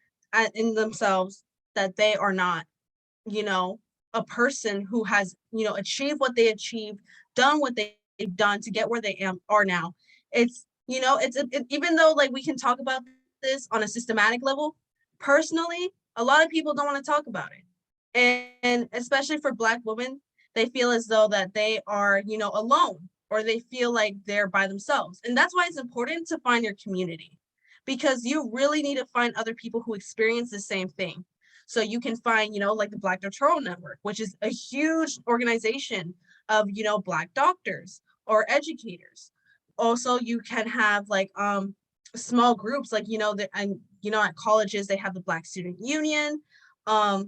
in themselves that they are not, a person who has, achieved what they achieved, done what they've done to get where they are now. It's, even though like we can talk about this on a systematic level, personally, a lot of people don't want to talk about it. And especially for Black women, they feel as though that they are, alone, or they feel like they're by themselves. And that's why it's important to find your community, because you really need to find other people who experience the same thing. So you can find, like the Black Doctoral Network, which is a huge organization of, Black doctors or educators. Also, you can have like small groups, like, at colleges, they have the Black Student Union. At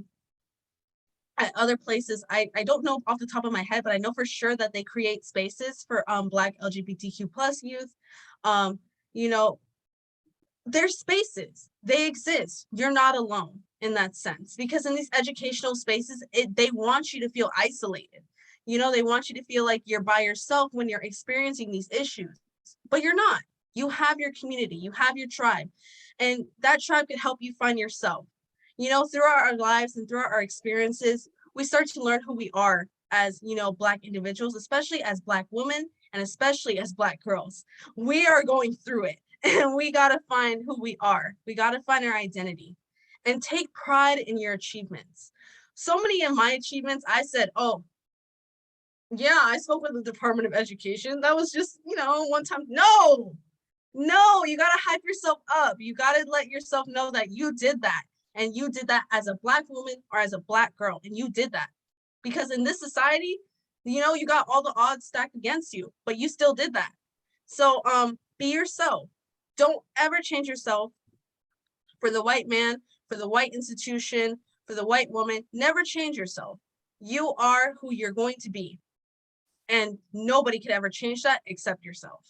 other places, I don't know off the top of my head, but I know for sure that they create spaces for Black LGBTQ+ youth. there's spaces, they exist. You're not alone in that sense, because in these educational spaces, they want you to feel isolated. You know, they want you to feel like you're by yourself when you're experiencing these issues, but you're not. You have your community, you have your tribe, and that tribe could help you find yourself. You know, throughout our lives and throughout our experiences, we start to learn who we are as, you know, Black individuals, especially as Black women, and especially as Black girls. We are going through it, and we got to find who we are. We got to find our identity and take pride in your achievements. So many of my achievements, I said, oh, yeah, I spoke with the Department of Education. That was just, you know, one time. No, you got to hype yourself up. You got to let yourself know that you did that. And you did that as a Black woman or as a Black girl. And you did that. Because in this society, you know, you got all the odds stacked against you, but you still did that. So be yourself. Don't ever change yourself for the white man, for the white institution, for the white woman. Never change yourself. You are who you're going to be. And nobody could ever change that except yourself.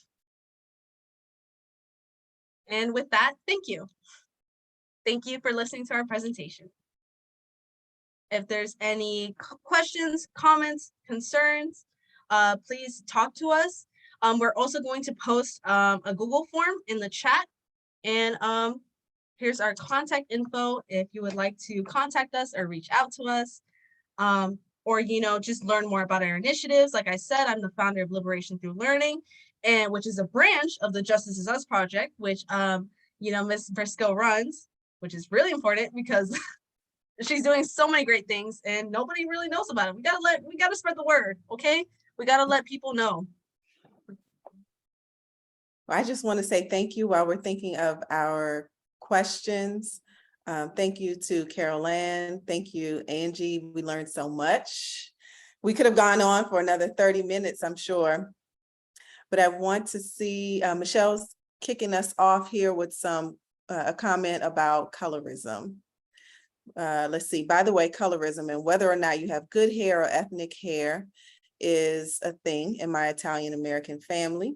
And with that, thank you. Thank you for listening to our presentation. If there's any questions, comments, concerns, please talk to us. We're also going to post a Google form in the chat. And here's our contact info if you would like to contact us or reach out to us. Or, you know, just learn more about our initiatives. Like I said, I'm the founder of Liberation Through Learning, and which is a branch of the Justice Is Us project, which, you know, Ms. Briscoe runs, which is really important because she's doing so many great things and nobody really knows about it. We gotta spread the word, okay? We gotta let people know. Well, I just want to say thank you while we're thinking of our questions. Thank you to Carol Ann. Thank you, Angie. We learned so much. We could have gone on for another 30 minutes, I'm sure. But I want to see, Michelle's kicking us off here with a comment about colorism. Let's see, by the way, colorism and whether or not you have good hair or ethnic hair is a thing in my Italian American family.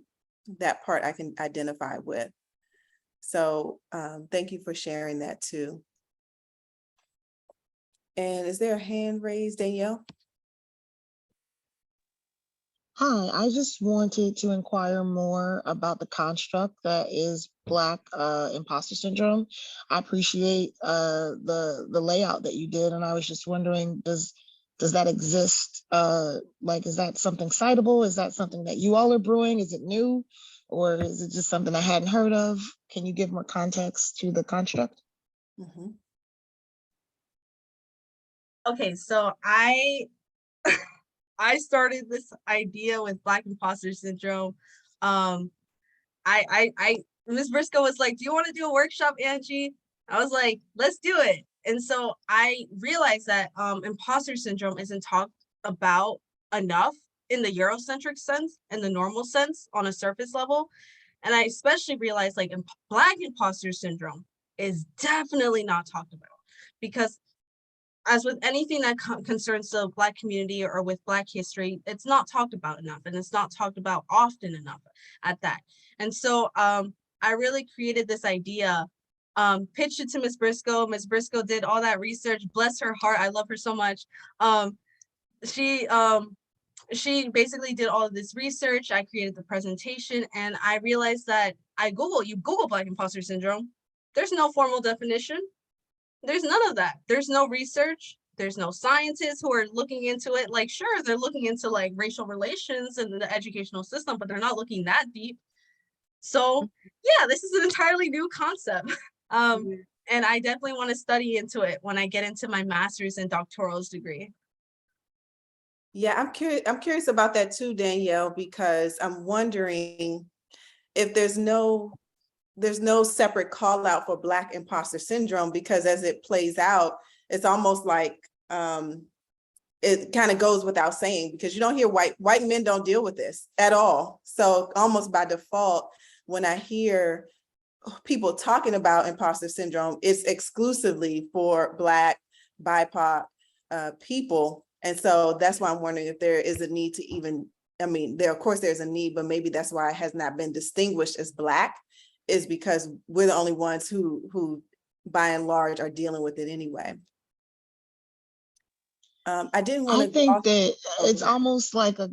That part I can identify with. So thank you for sharing that too. And is there a hand raised, Danielle? Hi, I just wanted to inquire more about the construct that is Black imposter syndrome. I appreciate the layout that you did, and I was just wondering, does that exist? Like, is that something citable? Is that something that you all are brewing? Is it new, or is it just something I hadn't heard of? Can you give more context to the construct? Mm-hmm. Okay, so I started this idea with Black imposter syndrome. Ms. Briscoe was like, do you want to do a workshop, Angie? I was like, let's do it. And so I realized that imposter syndrome isn't talked about enough in the Eurocentric sense and the normal sense on a surface level. And I especially realized like Black imposter syndrome is definitely not talked about, because as with anything that concerns the Black community or with Black history, it's not talked about enough, and it's not talked about often enough at that. And so I really created this idea, pitched it to Ms. Briscoe. Ms. Briscoe did all that research. Bless her heart, I love her so much. She basically did all of this research. I created the presentation, and I realized that you Google Black imposter syndrome, there's no formal definition. There's none of that. There's no research. There's no scientists who are looking into it. Like, sure, they're looking into like racial relations in the educational system, but they're not looking that deep. So yeah, this is an entirely new concept. And I definitely want to study into it when I get into my master's and doctoral degree. Yeah, I'm curious about that too, Danielle, because I'm wondering if there's no separate call out for Black imposter syndrome, because as it plays out, it's almost like it kind of goes without saying, because you don't hear white men don't deal with this at all. So almost by default, when I hear people talking about imposter syndrome, it's exclusively for Black BIPOC people. And so that's why I'm wondering if there is a need to even, of course there's a need, but maybe that's why it has not been distinguished as Black, is because we're the only ones who by and large are dealing with it anyway. I didn't want I to. think that it's almost like a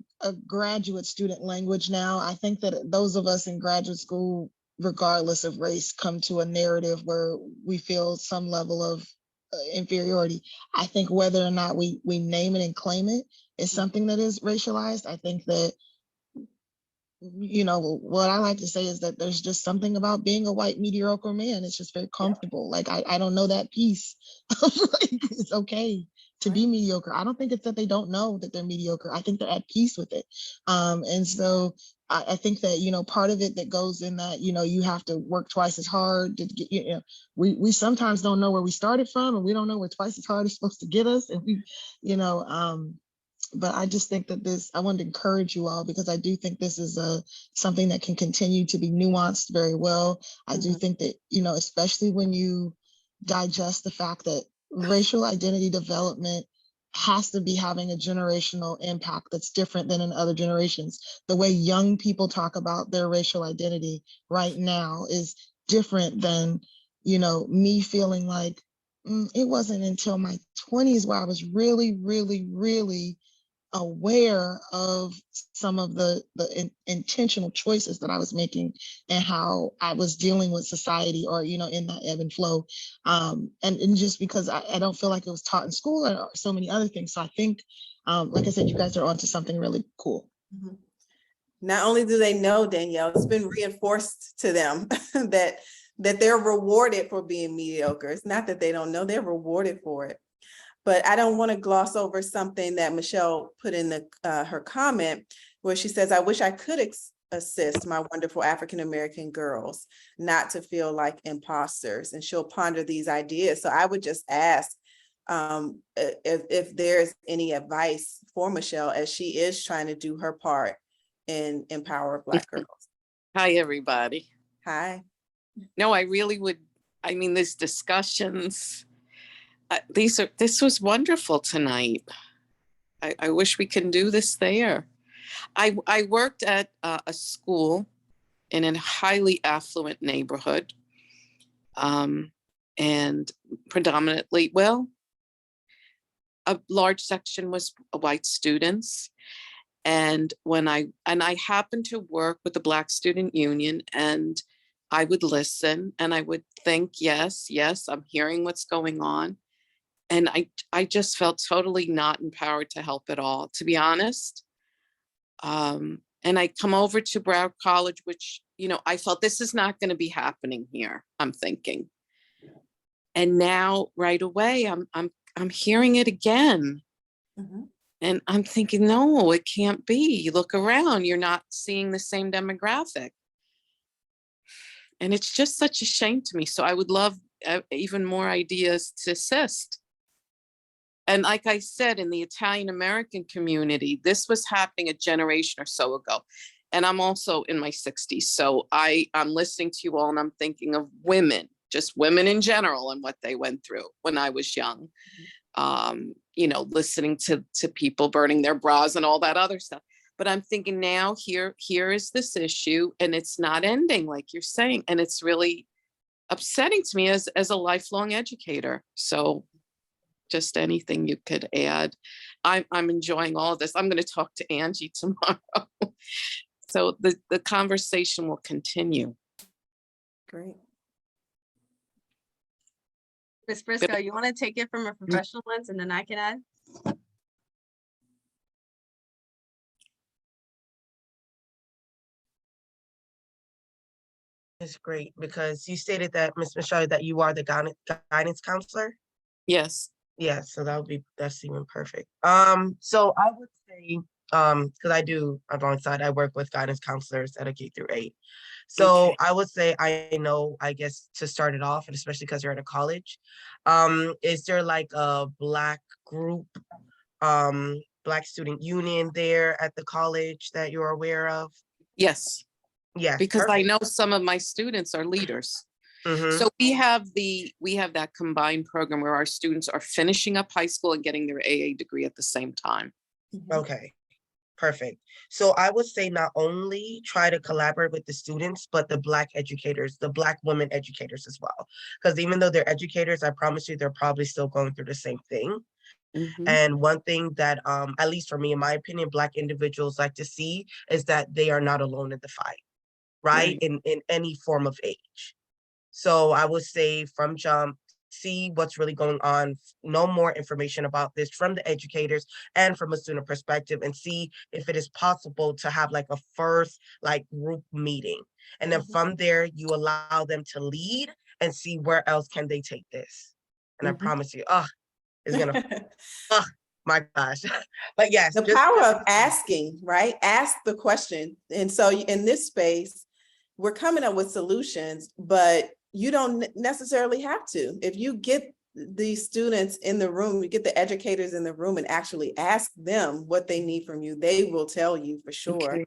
graduate student language now. I think that those of us in graduate school, regardless of race, come to a narrative where we feel some level of inferiority. I think whether or not we name it and claim it is something that is racialized. I think that, you know, what I like to say is that there's just something about being a white mediocre man. It's just very comfortable. Like, I don't know that piece of like, it's okay to be mediocre. I don't think it's that they don't know that they're mediocre. I think they're at peace with it. And so I think that, you know, part of it that goes in that, you know, you have to work twice as hard to get, you know, we sometimes don't know where we started from, and we don't know where twice as hard is supposed to get us. And we, you know, but I just think that this, I wanted to encourage you all, because I do think this is something that can continue to be nuanced very well. I do think that, you know, especially when you digest the fact that racial identity development has to be having a generational impact that's different than in other generations. The way young people talk about their racial identity right now is different than, you know, me feeling like it wasn't until my 20s where I was really, really, really aware of some of the intentional choices that I was making and how I was dealing with society, or, you know, in that ebb and flow. And just because I don't feel like it was taught in school or so many other things. So I think, like I said, you guys are onto something really cool. Not only do they know, Danielle, it's been reinforced to them that they're rewarded for being mediocre. It's not that they don't know, they're rewarded for it. But I don't want to gloss over something that Michelle put in her comment, where she says, I wish I could assist my wonderful African-American girls not to feel like imposters, and she'll ponder these ideas. So I would just ask if there's any advice for Michelle as she is trying to do her part in empower Black girls. Hi, everybody. Hi. No, I really would. I mean, these discussions, this was wonderful tonight. I wish we can do this there. I worked at a school in a highly affluent neighborhood, and predominantly, well, a large section was white students. And I happened to work with the Black Student Union, and I would listen and I would think, yes, I'm hearing what's going on. And I just felt totally not empowered to help at all, to be honest. And I come over to Broward College, which, you know, I felt this is not going to be happening here, I'm thinking. And now right away, I'm hearing it again. And I'm thinking, no, it can't be. You look around, you're not seeing the same demographic. And it's just such a shame to me. So I would love even more ideas to assist. And like I said, in the Italian American community, this was happening a generation or so ago. And I'm also in my 60s. So I'm listening to you all and I'm thinking of women, just women in general, and what they went through when I was young. You know, listening to people burning their bras and all that other stuff. But I'm thinking now here is this issue, and it's not ending, like you're saying. And it's really upsetting to me as a lifelong educator. So just anything you could add. I'm enjoying all of this. I'm going to talk to Angie tomorrow. So the conversation will continue. Great. Ms. Briscoe, you want to take it from a professional lens and then I can add? It's great because you stated that, Ms. Michelle, that you are the guidance counselor. Yes. Yeah, so that's even perfect. So I would say, because alongside, I work with guidance counselors at a K through 8. So okay. I would say, I guess to start it off, and especially because you're at a college, is there like a Black group, Black Student Union there at the college that you're aware of? Yes. Yes. Because perfect. I know some of my students are leaders. So we have that combined program where our students are finishing up high school and getting their AA degree at the same time. Okay. Perfect. So I would say not only try to collaborate with the students, but the Black educators, the Black women educators as well. Because even though they're educators, I promise you, they're probably still going through the same thing. Mhm. And one thing that, at least for me, in my opinion, Black individuals like to see is that they are not alone in the fight, right? Right. In any form of age. So I would say from jump, see what's really going on, know more information about this from the educators and from a student perspective, and see if it is possible to have like a first like group meeting. And then from there, you allow them to lead and see where else can they take this. And I Mhm. promise you, it's gonna, oh my gosh. But yes, The power of asking, right? Ask the question. And so in this space, we're coming up with solutions, but you don't necessarily have to. If you get these students in the room, you get the educators in the room and actually ask them what they need from you, they will tell you for sure. Okay.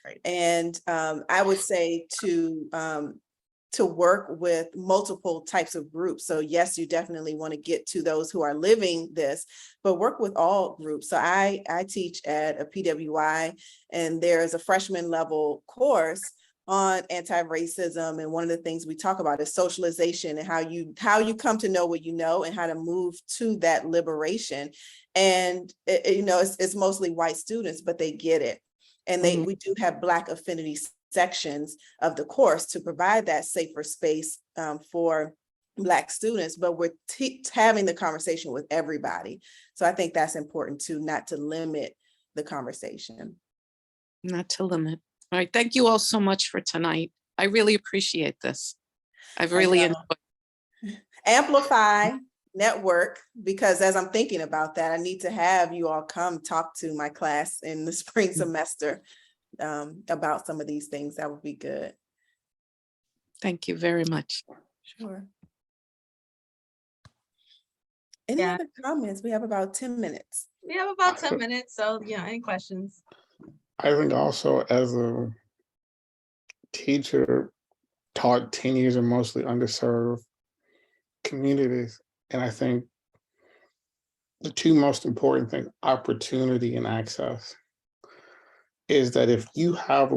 Right. And I would say to work with multiple types of groups. So yes, you definitely want to get to those who are living this, but work with all groups. So I teach at a PWI, and there's a freshman level course on anti-racism. And one of the things we talk about is socialization and how you come to know what you know and how to move to that liberation. And it's mostly white students, but they get it. And we do have Black affinity sections of the course to provide that safer space for Black students, but we're having the conversation with everybody. So I think that's important too, not to limit the conversation. Not to limit. All right. Thank you all so much for tonight. I really appreciate this. I've really enjoyed. Amplify, network, because as I'm thinking about that, I need to have you all come talk to my class in the spring semester about some of these things. That would be good. Thank you very much. Sure. Any other comments? We have about 10 minutes. We have about 10 minutes. So, any questions? I think also as a teacher, taught 10 years in mostly underserved communities. And I think the two most important things, opportunity and access, is that if you have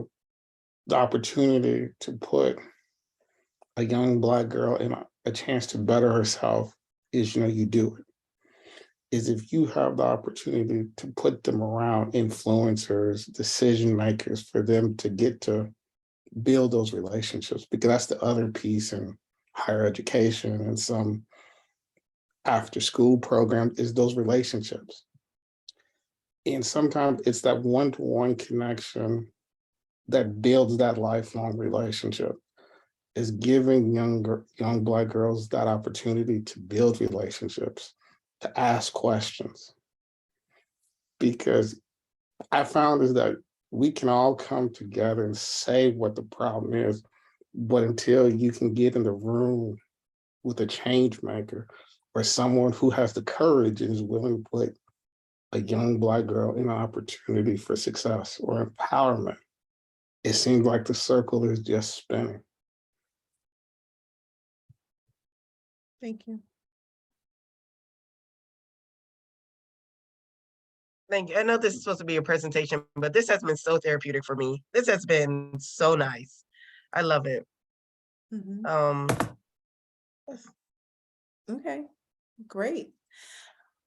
the opportunity to put a young Black girl in a chance to better herself, is, you do it. Is if you have the opportunity to put them around influencers, decision makers, for them to get to build those relationships, because that's the other piece in higher education and some after school programs is those relationships. And sometimes it's that one-to-one connection that builds that lifelong relationship, is giving young Black girls that opportunity to build relationships, to ask questions. Because I found is that we can all come together and say what the problem is, but until you can get in the room with a change maker or someone who has the courage and is willing to put a young Black girl in an opportunity for success or empowerment, it seems like the circle is just spinning. Thank you. Thank you. I know this is supposed to be a presentation, but this has been so therapeutic for me. This has been so nice. I love it. Okay, great.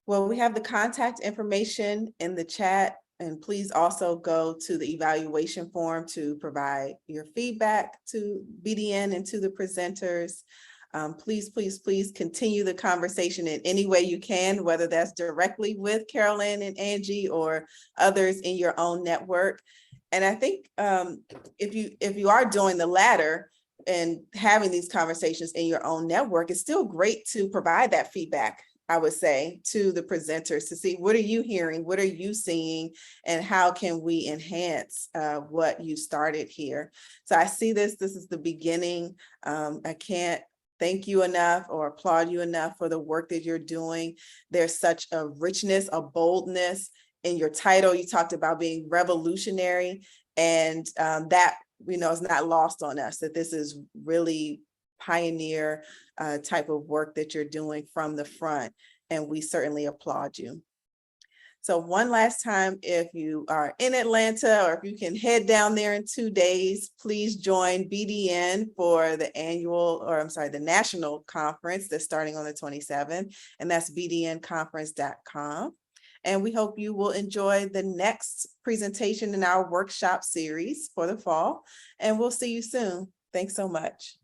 Well, we have the contact information in the chat, and please also go to the evaluation form to provide your feedback to BDN and to the presenters. Please, please, please continue the conversation in any way you can, whether that's directly with Carolyn and Angie or others in your own network. And I think if you are doing the latter and having these conversations in your own network, it's still great to provide that feedback, I would say, to the presenters to see what are you hearing, what are you seeing, and how can we enhance what you started here. So I see this is the beginning. I can't thank you enough or applaud you enough for the work that you're doing. There's such a richness, a boldness in your title. You talked about being revolutionary, and that is not lost on us, that this is really pioneer type of work that you're doing from the front, and we certainly applaud you. So one last time, if you are in Atlanta or if you can head down there in 2 days, please join BDN for the the national conference that's starting on the 27th, and that's bdnconference.com. And we hope you will enjoy the next presentation in our workshop series for the fall, and we'll see you soon. Thanks so much.